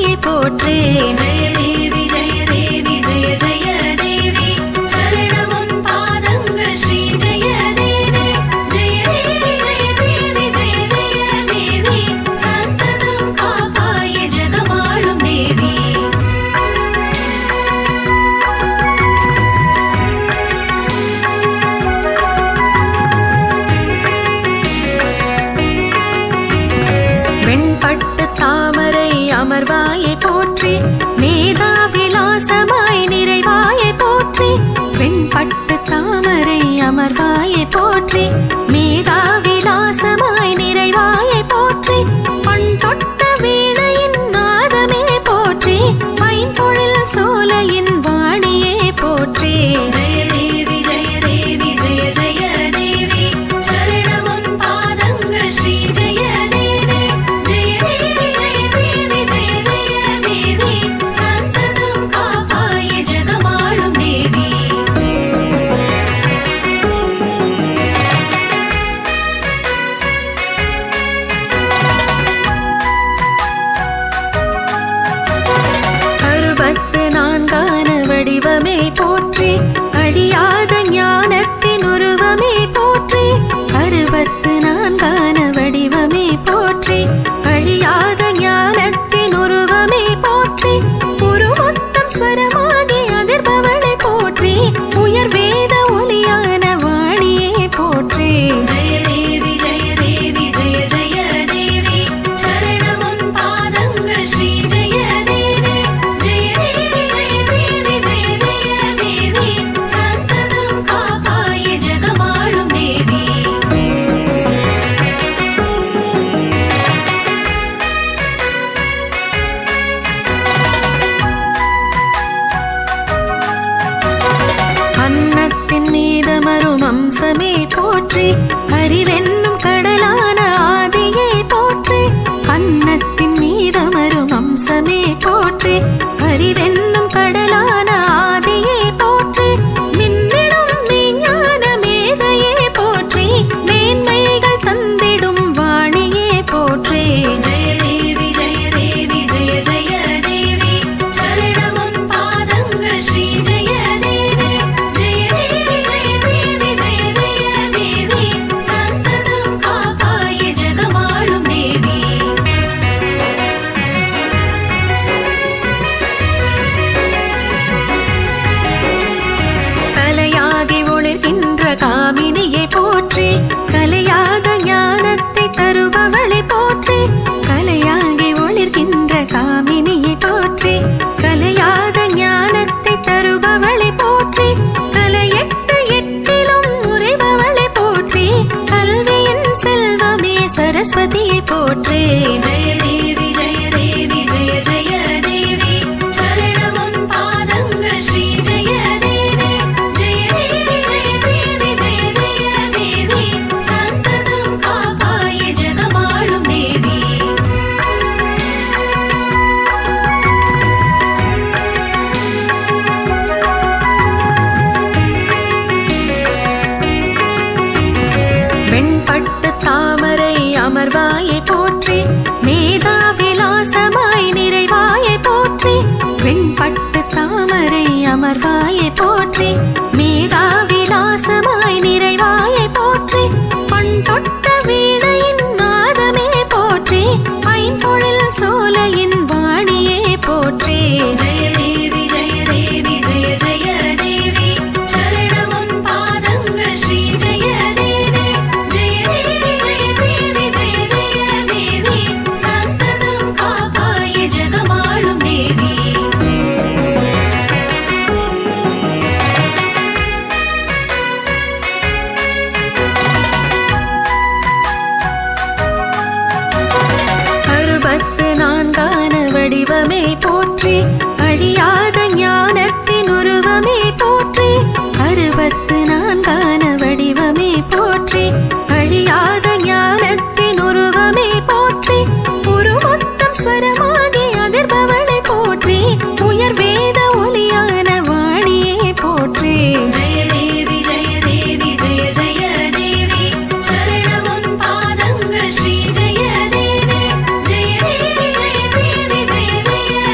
சரஸ்வதியை போற்றி. ஜெய தேவி ஜெய தேவி ஜெய ஜெய தேவி சரணமும் பாதங்கள் ஸ்ரீ ஜெய தேவி. ஜெய தேவி ஜெய தேவி ஜெய ஜெய தேவி சந்ததம் காப்பாய ஜெகமாளும் தேவி. வெண்பட்டு தாமரை அமர்வாயை போற்றி. மேதாவிலாசமாய் நிறைவாயை போற்றி. வெண்பட்டு தாமரை அமர்வாயை போற்றி. மேதாவிலாசமாய் நிறைவாயை போற்றி. பண் தொட்ட வீணையின் நாதமே போற்றி. பைம்பொழில் சோலையின் வாணியே போற்றி. ஜெய தேவி ஜெய தேவி ஜெய ஜெய தேவி சரணமும் பாதங்கள் ஸ்ரீ ஜெய தேவி. ஜெய தேவி ஜெய தேவி ஜெய ஜெய தேவி சந்ததம் காப்பாய ஜெகமாளும் தேவி. அறுபத்து நான்கான வடிவமே போற்றி. அழியாத ஞானத்தின் உருவமே போற்றி. அறுபத்து நான்கான வடிவமே போற்றி. அழியாத ஞானத்தின் உருவமே போற்றி. உருமொத்தம் ஸ்வரமாகி அதிர்பவளை போற்றி. உயர் வேத ஒலியான வாணியே போற்றி. ஜெய தேவி ஜெய தேவி ஜெய ஜெய தேவி சரணமும் பாதங்கள் ஸ்ரீ ஜெய தேவி. ஜெய தேவி ஜெய தேவி ஜெய ஜெய தேவி சந்ததம் காப்பாய ஜெகமாளும் தேவி. அன்னத்தின் மீதமரும் அம்சமே போற்றி. அறிவென்னும் கடலான ஆதியே போற்றி. அன்னத்தின் மீதமரும் அம்சமே போற்றி. அறிவென்னும் கடலான ஆதியே போற்றி. மின்னிடும் விஞ்ஞான மேதையே போற்றி. மேன்மைகள் தந்திடும் வாணியே போற்றி. ஜெய தேவி ஜெய தேவி ஜெய ஜெய தேவி சரணமும் பாதங்கள் ஸ்ரீ ஜெய தேவி. ஜெய தேவி ஜெய தேவி ஜெய ஜெய தேவி சந்ததம் காப்பாய ஜெகமாளும் தேவி. கலையாகி ஒளிர்கின்ற காமினியை போற்றி. கலையாத ஞானத்தை தருபவளை போற்றி. கலையாகி ஒளிர்கின்ற காமினியை போற்றி. கலையாத ஞானத்தை தருபவளை போற்றி. கலையெட்டு எட்டிலும் உறைபவளை போற்றி. கல்வியின் செல்வமே சரஸ்வதியை போற்றி. ஜெய தேவி ஜெய தேவி ஜெய ஜெய தேவி சரணமும் பாதங்கள் ஸ்ரீ ஜெய தேவி. ஜெய தேவி ஜெய தேவி ஜெய ஜெய தேவி சந்ததம் காப்பாய ஜெகமாளும் தேவி. வெண்பட்டு தாமரை அமர்வாயை போற்றி. மேதாவிலாசமாய் நிறைவாயை போற்றி. வெண்பட்டு தாமரை அமர்வாயை போற்றி. மேதாவிலாசமாய் நிறைவாயை போற்றி. பண் தொட்ட வீணையின் நாதமே போற்றி. பைம்பொழில் சோலையின் வாணியே போற்றி. ஜெய தேவி ஜெய தேவி ஜெய ஜெய தேவி சரணமும் பாதங்கள் ஸ்ரீ ஜெய தேவி. ஜெய தேவி ஜெய தேவி ஜெய ஜெய தேவி சந்ததம் காப்பாய ஜெகமாளும் தேவி. அறுபத்து நான்கான வடிவமே போற்றி. அழியாத ஞானத்தின் உருவமே போற்றி. அறுபத்து நான்கான வடிவமே போற்றி. அழியாத ஞானத்தின் உருவமே போற்றி. உருமொத்தம் ஸ்வரமாகி அதிர்பவளை போற்றி. உயர் வேத ஒலியான வாணியே போற்றி. ஜெய தேவி ஜெய தேவி ஜெய ஜெய தேவி சரணமும் பாதங்கள் ஸ்ரீ ஜெய தேவி. ஜெய தேவி ஜெய தேவி ஜெய ஜெய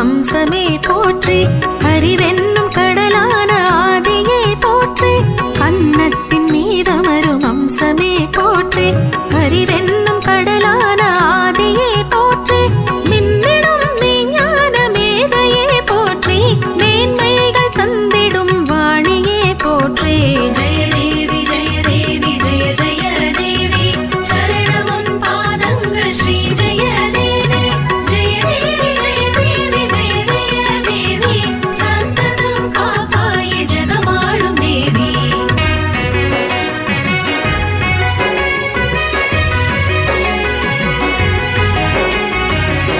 அம்சமே போற்றி அறிவென்னும் கடலான ஆதியே போற்றி அன்னத்தின் மீதமரும் அம்சமே போற்றி அறிவென்னும் கடலான ஆதியே போற்றி மின்னிடும் விஞ்ஞான மேதையே போற்றி மேன்மைகள் தந்திடும் வாணியே போற்றி ஜெய தேவி ஜெய தேவி ஜெய ஜெய தேவி சரணமும் பாதங்கள் ஸ்ரீ ஜெய தேவி ஜெய தேவி ஜெய தேவி ஜெய ஜெய தேவி சந்ததம் காப்பாய ஜெகமாளும் தேவி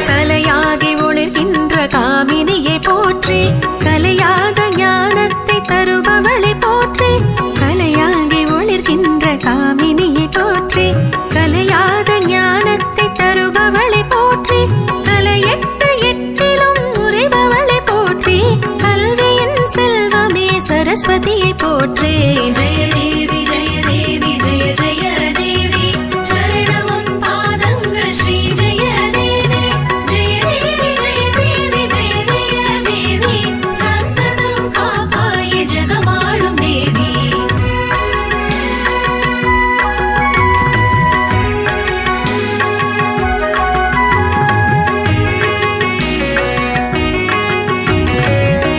கலையாகி ஒளிர்கின்ற காமினியை போற்றி கலையாத ஞானத்தை தருபவளை போற்றி கலையாகி ஒளிர்கின்ற காமினியை போற்றி கலையாத ஞானத்தை தருபவளை போற்றி கலையெட்டு எட்டிலும் உரைபவளை போற்றி கல்வியின் செல்வமே சரஸ்வதியை போற்றி ஜெய தேவி ஜெய தேவி ஜெய ஜெய தேவி சரணமும் பாதங்கள் ஸ்ரீ ஜெய தேவி ஜெய தேவி ஜெய தேவி ஜெய ஜெய தேவி சந்ததம் காப்பாய ஜெகமாளும் தேவி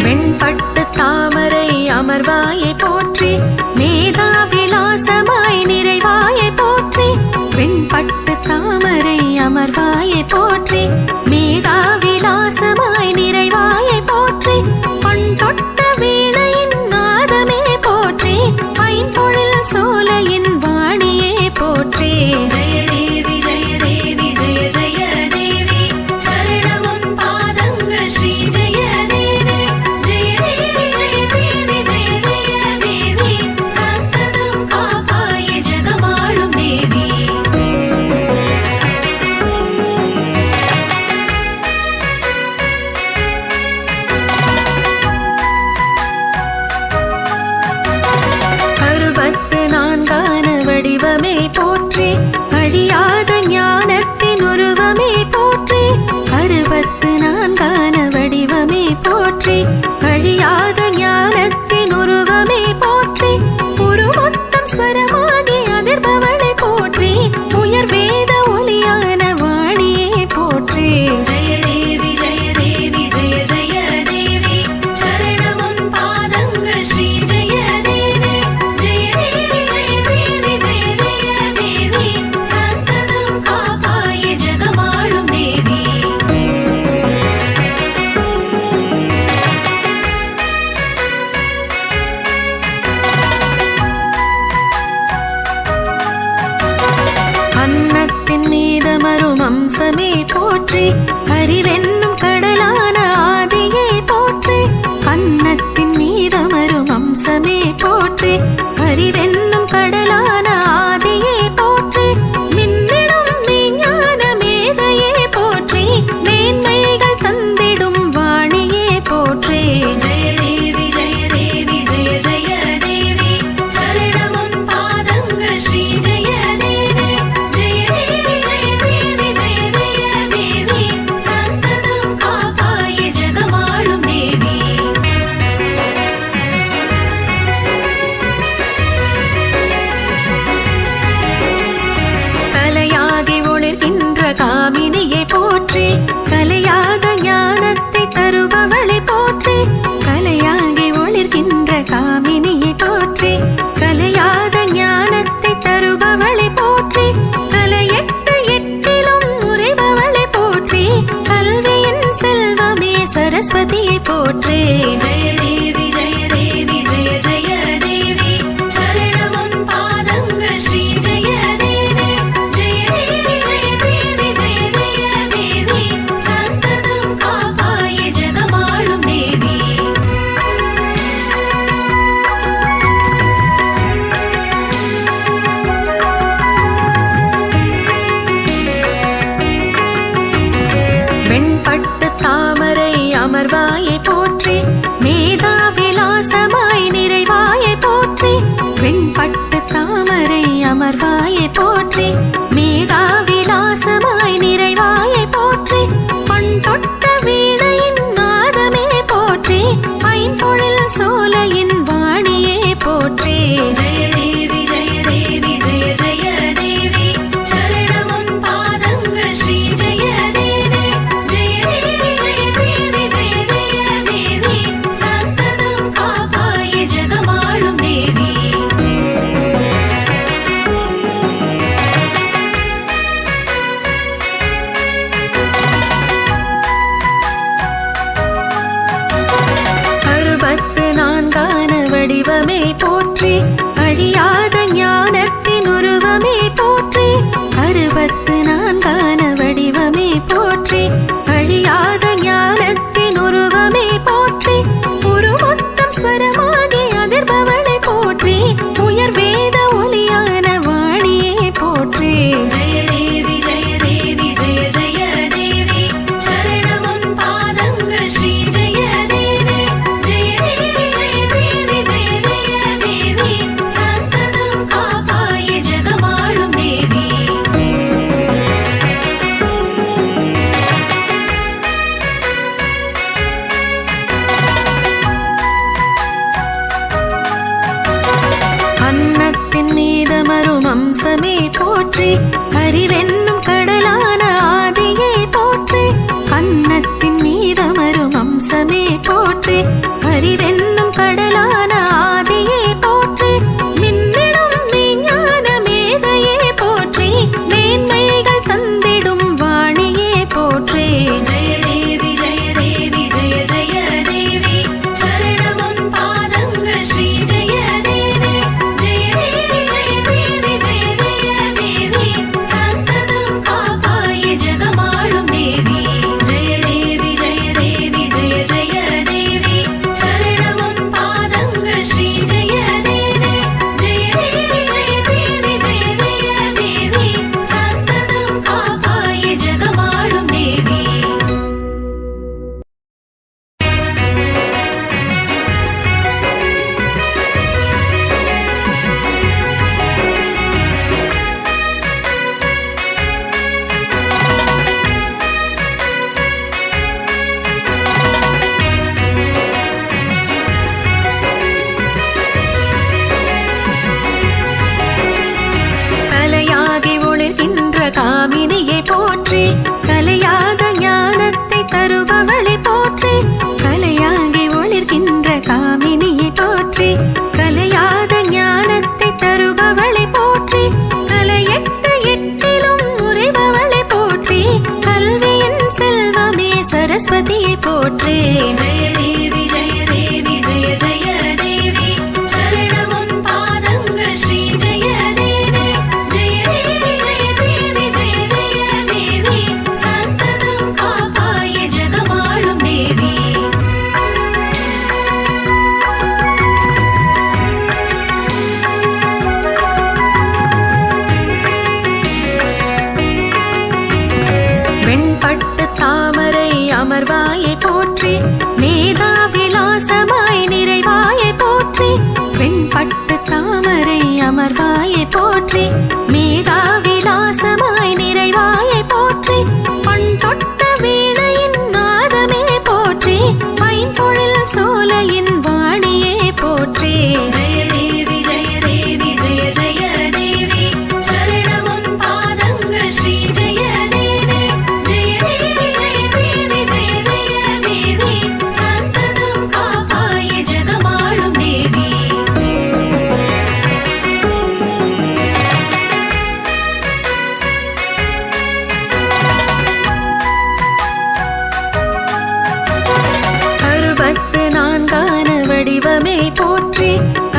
வெண்பட்டு தாமரை அமர்வாயை போற்றி மேதாவிலாசமாய் நிறைவாயை போற்றி வெண்பட்டு தாமரை அமர்வாயை போற்றி மேதாவிலாசமாய் நிறைவாயை போற்றி பண் தொட்ட வீணையின் நாதமே போற்றி ஐம்பொழில் சோலையின் வாணியே போற்றி ஜெய தேவி ஜெய தேவி ஜெய ஜெய தேவி சரணமும் பாதங்கள் ஸ்ரீ ஜெய தேவி ஜெய தேவி ஜெய தேவி ஜெய ஜெய தேவி சந்ததம் காப்பாய ஜெகமாளும் தேவி அறுபத்து நான்கான வடிவமே போற்றி அழியாத ஞானத்தின் உருவமே போற்றி அறுபத்து நான்கான வடிவமே போற்றி அழியாத ஞானத்தின் உருவமே போற்றி உருமொத்தம் ஸ்வரமாகி அதிர்பவளை போற்றி உயர் வேத ஒலியான வாணியே போற்றி ஜெய தேவி ஜெய தேவி ஜெய ஜெய தேவி சரணமும் பாதங்கள் ஸ்ரீ ஜெய தேவி ஜெய தேவி ஜெய தேவி ஜெய ஜெய தேவி சந்ததம் காப்பாய ஜெகமாளும் தேவி அன்னத்தின் மீதமரும் அம்சமே போற்றி அறிவென்னும் கடலான ஆதியே போற்றி அன்னத்தின் மீதமரும் அம்சமே போற்றி அறிவென்னும் கடலான ஆதியே போற்றி மின்னிடும் விஞ்ஞான மேதையே போற்றி மேன்மைகள் தந்திடும் வாணியே போற்றி ஜெய தேவி ஜெய தேவி ஜெய ஜெய தேவி சரணமும் பாதங்கள் ஸ்ரீ ஜெய தேவி ஜெய தேவி ஜெய தேவி ஜெய ஜெய தேவி சந்ததம் காப்பாய ஜெகமாளும் தேவி கலையாகி ஒளிர்கின்ற காமினியை போற்றி கலையாத ஞானத்தை தருபவளை போற்றி கலையாகி ஒளிர்கின்ற காமினியை போற்றி கலையாத ஞானத்தை தருபவளை போற்றி கலையெட்டு எட்டிலும் உரைபவளை போற்றி கல்வியின் செல்வமே சரஸ்வதியை போற்றி ஜெய தேவி ஜெய தேவி ஜெய ஜெய தேவி சரணமும் பாதங்கள் ஸ்ரீ ஜெய தேவி ஜெய தேவி ஜெய தேவி ஜெய ஜெய தேவி சந்ததம் காப்பாய ஜெகமாளும் தேவி வெண்பட்டு தாமரை அமர்வாயை போற்றி மேதாவிலாசமாய் நிறைவாயை போற்றி வெண்பட்டு தாமரை அமர்வாயை போற்றி மேதாவிலாசமாய் நிறைவாயை போற்றி பண் தொட்ட வீணையின் அழியாத ஞானத்தின் உருவமே போற்றி, 64 வடிவமே போற்றி. அழியாத ஞானத்தின் உருவமே போற்றி, உருவொத்தம் ஸ்வரமாகி அதிர்பவளை போற்றி, உயர் வேத ஒலியான வாணியே போற்றி. ஜெய தேவி ஜெய தேவி ஜெய ஜெய தேவி, சரணமுன் பாதங்கள் ஸ்ரீ ஜெய தேவி. ஜெய தேவி ஜெய தேவி ஜெய ஜெய தேவி, சந்ததம் காப்பாய ஜெகமாளும் தேவி. அன்னத்தின் மீதமரும் அம்சமே போற்றி, அறிவென்னும் கடலான ஆதியே போற்றி. அன்னத்தின் மீதமரும் அம்சமே போற்றி, அறிவென்னும் கடலான ஆதியே போற்றி. மின்னிடும் விஞ்ஞான மேதையே போற்றி, மேன்மைகள் தந்திடும் வாணியே போற்றி. ஜெய தேவி ஜெய தேவி ஜெய ஜெய தேவி, சரணமுன் பாதங்கள் ஸ்ரீ ஜெய தேவி. ஜெய தேவி ஜெய தேவி ஜெய ஜெய தேவி, சந்ததம் காப்பாய ஜெகமாளும் தேவி. ஜெய தேவி ஜெய தேவி ஜெய ஜெய தேவி, சரணமுன் பாதங்கள் ஸ்ரீ ஜெய தேவி. ஜெய தேவி ஜெய தேவி ஜெய ஜெய தேவி, சந்ததம் காப்பாய ஜெகமாளும் தேவி. கலையாகி ஒளிர்கின்ற காமினியை போற்றி, கலையாத ஞானத்தை தருபவளை போற்றி. கலையாகி ஒளிர்கின்ற காமினியை போற்றி, கலையாத ஞானத்தை தருபவளை போற்றி. கலையெட்டு எட்டிலும் உறைபவளை போற்றி, கல்வியின் செல்வமே சரஸ்வதியை போற்றி. ஜெய தேவி ஜெய தேவி ஜெய ஜெய தேவி, சரணமுன் பாதங்கள் ஸ்ரீ ஜெய தேவி. ஜெய தேவி ஜெய தேவி ஜெய ஜெய தேவி, சந்ததம் காப்பாய ஜெகமாளும் தேவி. வெண்பட்டு தாமரை அமர்வாயை போற்றி, மேதாவிலாசமாய் நிறைவாயை போற்றி. வெண்பட்டு தாமரை அமர்வாயை போற்றி, மேதாவிலாசமாய் நிறைவாயை போற்றி. பண் தொட்ட வீணையின் நாதமே போற்றி, பைம்பொழில் சோலையின் வாணியே போற்றி. ஜெய தேவி ஜெய தேவி ஜெய ஜெய தேவி, சரணமுன் பாதங்கள் ஸ்ரீ ஜெய தேவி. ஜெய தேவி ஜெய தேவி ஜெய ஜெய தேவி, சந்ததம் காப்பாய ஜெகமாளும் தேவி. வடிவமே போற்றி,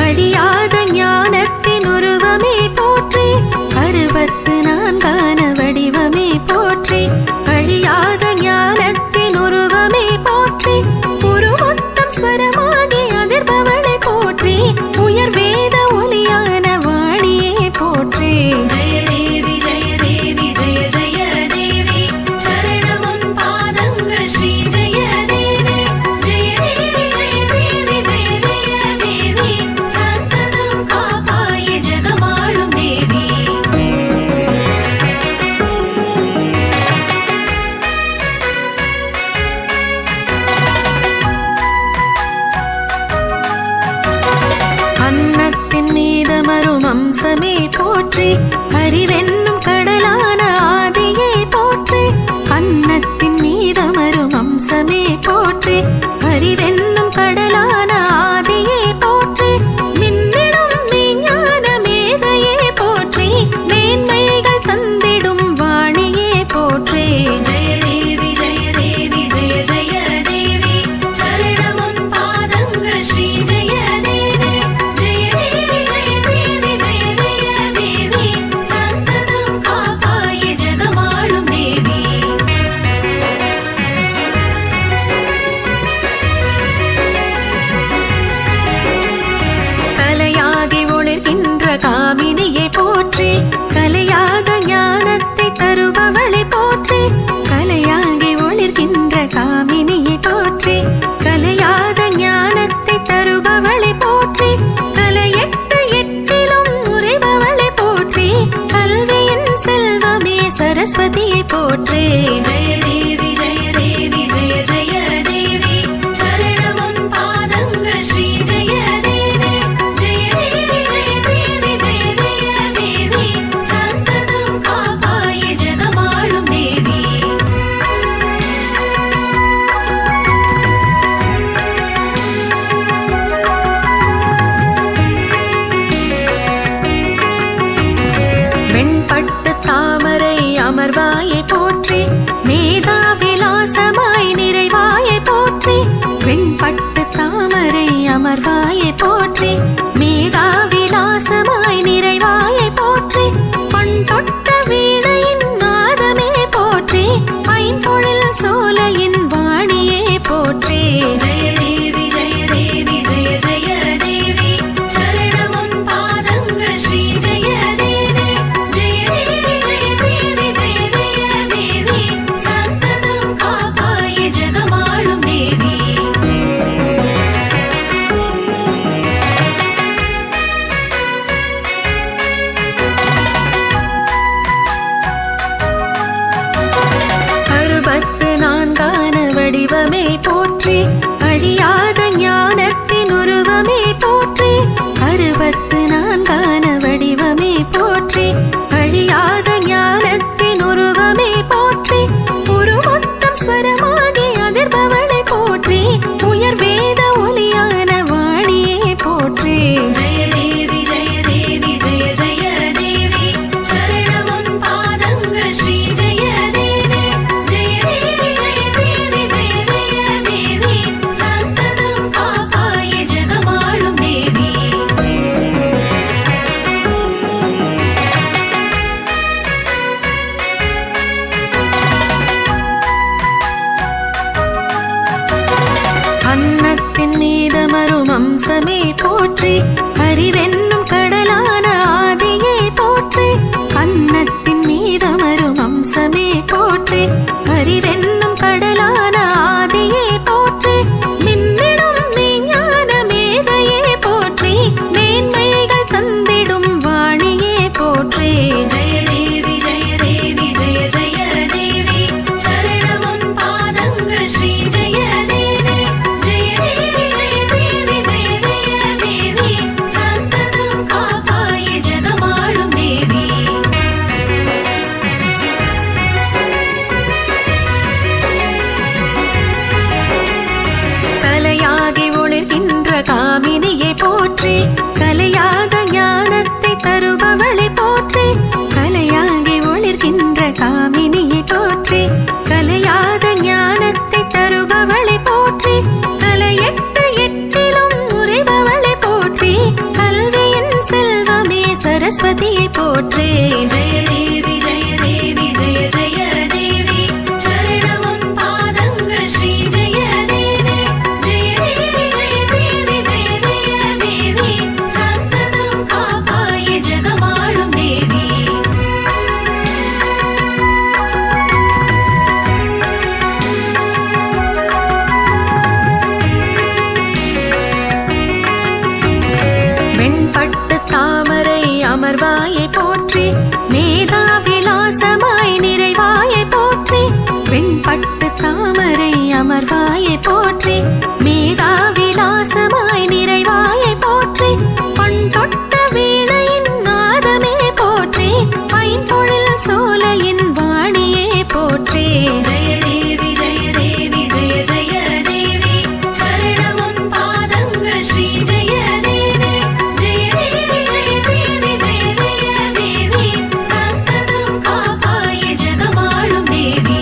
அழியாத ஞானத்தின் உருவமே போற்றி. 64 வடிவமே போற்றி, அழியாத ஞானத்தின் உருவமே போற்றி. உருவொத்தம் ஸ்வரமாகி அதிர்பவளை போற்றி, உயர் வேத ஒலியான வாணியே போற்றி. ஜெய தேவி ஜெய தேவி ஜெய ஜெய தேவி, சரணமுன் பாதங்கள் ஸ்ரீ ஜெய தேவி. ஜெய தேவி ஜெய தேவி ஜெய ஜெய தேவி, சந்ததம் காப்பாய ஜெகமாளும் தேவி. அன்னத்தின் மீதமரும் அம்சமே போற்றி, அறிவென்னும் கடலான ஆதியே போற்றி. அன்னத்தின் மீதமரும் அம்சமே போற்றி, அறிவென்னும் கடலான ஆதியே போற்றி. மின்னிடும் விஞ்ஞான மேதையே போற்றி, மேன்மைகள் தந்திடும் வாணியே போற்றி. ஜெய தேவி ஜெய தேவி ஜெய ஜெய தேவி, சரணமுன் பாதங்கள் ஸ்ரீ ஜெய தேவி. ஜெய தேவி ஜெய தேவி போற்றி. ஜெய தேவி ஜெய தேவி ஜெய ஜெய தேவி சரணமும் பாதங்கள் ஸ்ரீ ஜெய தேவி. ஜெய தேவி ஜெய தேவி ஜெய ஜெய தேவி சந்ததம் காப்பாய ஜெகமாளும் தேவி. வெண்பட்டு தாமரை அமர்வாயை போற்றி, மேதாவிலாசமாய் நிறைவாயை போற்றி. வெண்பட்டு தாமரை அமர்வாயை போற்றி, மேதாவிலாசமாய் நிறைவாயை போற்றி. பண் தொட்ட வீணையின் நாதமே போற்றி, ஐம்பொழில் சோலையின் வாணியே போற்றி. ஜெய தேவி ஜெய தேவி ஜெய ஜெய தேவி சரணமும் பாதங்கள் ஸ்ரீ ஜெய தேவி. ஜெய தேவி ஜெய தேவி ஜெய ஜெய தேவி சந்ததம் காப்பாய ஜெகமாளும் தேவி. அறுபத்து நான்கான வடிவமே போற்றி, அழியாத ஞானத்தின் உருவமே போற்றி. அறுபத்து நான்கான வடிவமே போற்றி, அழியாத ஞானத்தின் உருவமே போற்றி. உருவத்தம் ஸ்வரமாகி அதிர்பவளை போற்றி, உயர் வேத ஒலியான வாணியே போற்றி. ஜெய தேவி ஜெய தேவி ஜெய ஜெய தேவி சரணமும் பாதங்கள் ஸ்ரீ ஜெய தேவி. ஜெய தேவி ஜெய தேவி ஜெய ஜெய தேவி சந்ததம் காப்பாய ஜெகமாளும் தேவி. அன்னத்தின் மீதமரும் அம்சமே போற்றி, அறிவென்னும் கடலான ஆதியே போற்றி. அன்னத்தின் மீதமரும் அம்சமே போற்றி, அறிவென்னும் கடலான ஆதியே போற்றி. மின்னிடும் மெய்ஞான மேதையே போற்றி, மேன்மைகள் தந்திடும் வாணியே போற்றி. ஜெய தேவி ஜெய தேவி ஜெய ஜெய தேவி சரணமும் பாதங்கள் ஸ்ரீ ஜெய தேவி. ஜெய தேவி ஜெய தேவி ஜெய ஜெய தேவி சந்ததம் காப்பாய ஜெகமாளும் தேவி. கலையாகி ஒளிர்கின்ற காமினியை போற்றி, கலையாத ஞானத்தை தருபவளை போற்றி. கலையாகி ஒளிர்கின்ற காமினியை போற்றி, கலையாத ஞானத்தை தருபவளை போற்றி. கலையெட்டு எட்டிலும் உரைபவளை போற்றி, கல்வியின் செல்வமே சரஸ்வதியை போற்றி. ஜெய தேவி ஜெய தேவி ஜெய ஜெய தேவி சரணமும் பாதங்கள் ஸ்ரீ ஜெய தேவி. ஜெய தேவி ஜெய தேவி ஜெய ஜெய தேவி சந்ததம் காப்பாய ஜெகமாளும் தேவி. வெண்பட்டு தாமரை அமர்வாயை போற்றி, மேதாவிலாசமாய் நிறைவாயை போற்றி. வெண்பட்டு தாமரை அமர்வாயை போற்றி, மேதாவிலாசமாய் நிறைவாயை போற்றி. பண் தொட்ட வீணையின் நாதமே போற்றி, ஐம்பொழில் சோலையின் வாணியே போற்றி. ஜெய தேவி ஜெய தேவி ஜெய ஜெய தேவி சரணமும் பாதங்கள் ஸ்ரீ ஜெய தேவி. ஜெய தேவி ஜெய தேவி ஜெய ஜெய தேவி சந்ததம் காப்பாய ஜெகமாளும் தேவி.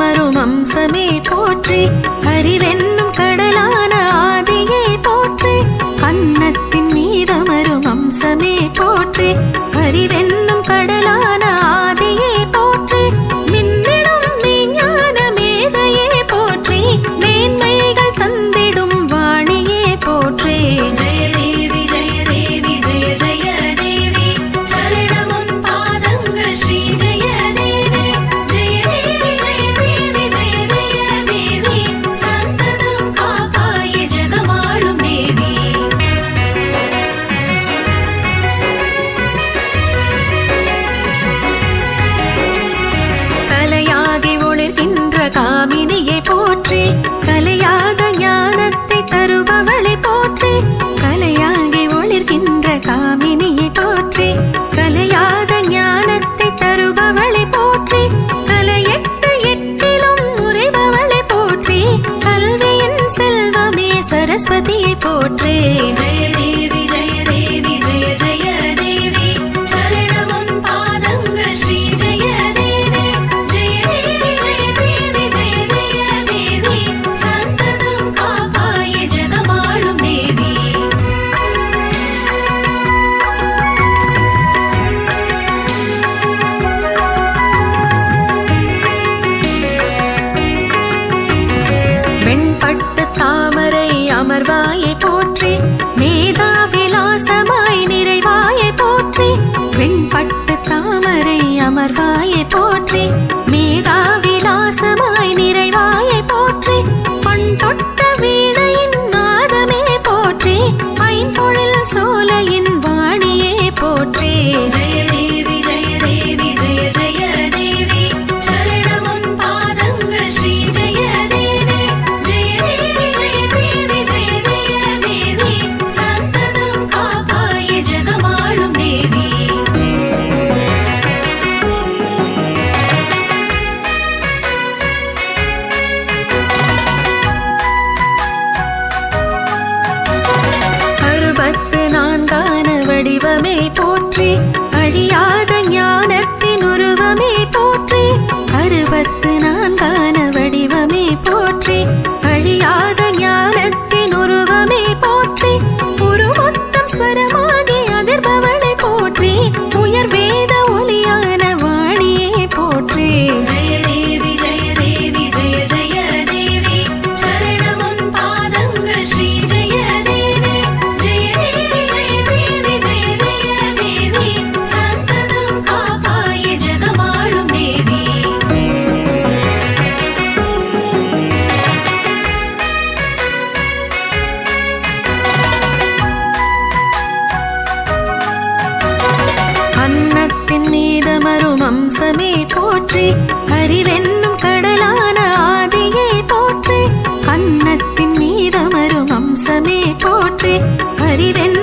மீதமரும் அம்சமே போற்றி அறிவென்னும் கடலான ஆதியே போற்றி அன்னத்தின் மீதமரும் அம்சமே போற்றி அறிவென்னும் கடலான ஆதியே போற்றி மின்னிடும் மெய்ஞான மேதையே போற்றி மேன்மைகள் தந்திடும் வாணியே போற்றி ஜெய தேவி ஜெய தேவி ஜெய ஜெய தேவி சரணமும் பாதங்கள் ஸ்ரீ ஜெய தேவி ஜெய தேவி ஜெய தேவி ஜெய ஜெய தேவி சந்ததம் காப்பாய ஜெகமாளும் தேவி கலையாகி ஒளிர்கின்ற காமினியை போற்றி கலையாத ஞானத்தை தருபவளை போற்றி கலையாகி ஒளிர்கின்ற காமினியை போற்றி கலையாத ஞானத்தை தருபவளை போற்றி கலையெட்டு எட்டிலும் உறைபவளை போற்றி கல்வியின் செல்வமே சரஸ்வதியை போற்றி ஜெய தேவி ஜெய தேவி ஜெய ஜெய தேவி சரணமும் பாதங்கள் ஸ்ரீ ஜெய தேவி ஜெய தேவி ஜெய தேவி ஜெய ஜெய தேவி சந்ததம் காப்பாய ஜெகமாளும் தேவி வெண்பட்டு தாமரை அமர்வாயை போற்றி மேதாவிலாசமாய் நிறைவாயை போற்றி வெண்பட்டு தாமரை அமர்வாயை போற்றி மேதாவிலாசமாய் நிறைவாயை போற்றி பண் தொட்ட வீணையின் நாதமே போற்றி ஐம்பொழில் சோலையின் வாணியே போற்றி ஜெய தேவி ஜெய தேவி ஜெய ஜெய தேவி சரணமும் பாதங்கள் ஸ்ரீ ஜெய தேவி ஜெய தேவி ஜெய தேவி ஜெய ஜெய தேவி சந்ததம் காப்பாய ஜெகமாளும் தேவி அறுபத்து நான்கான வடிவமே போற்றி அழியாத ஞானத்தின் உருவமே போற்றி அறுபத்து நான்கான வடிவமே போற்றி அழியாத ஞானத்தின் உருவமே போற்றி உருவொத்தம் ஸ்வரமாகி அதிர்பவளை போற்றி உயர் வேத ஒலியான வாணியே போற்றி ஜெய தேவி ஜெய தேவி ஜெய ஜெய தேவி சரணமும் பாதங்கள் ஸ்ரீ ஜெய தேவி ஜெய தேவி ஜெய தேவி ஜெய ஜெய தேவி சந்ததம் காப்பாய ஜெகமாளும் தேவி அன்னத்தின் மீதமரும் அம்சமே போற்றி அறிவென்னும் கடலான ஆதியே போற்றி அன்னத்தின் மீதமரும் அம்சமே போற்றி அறிவென்னும்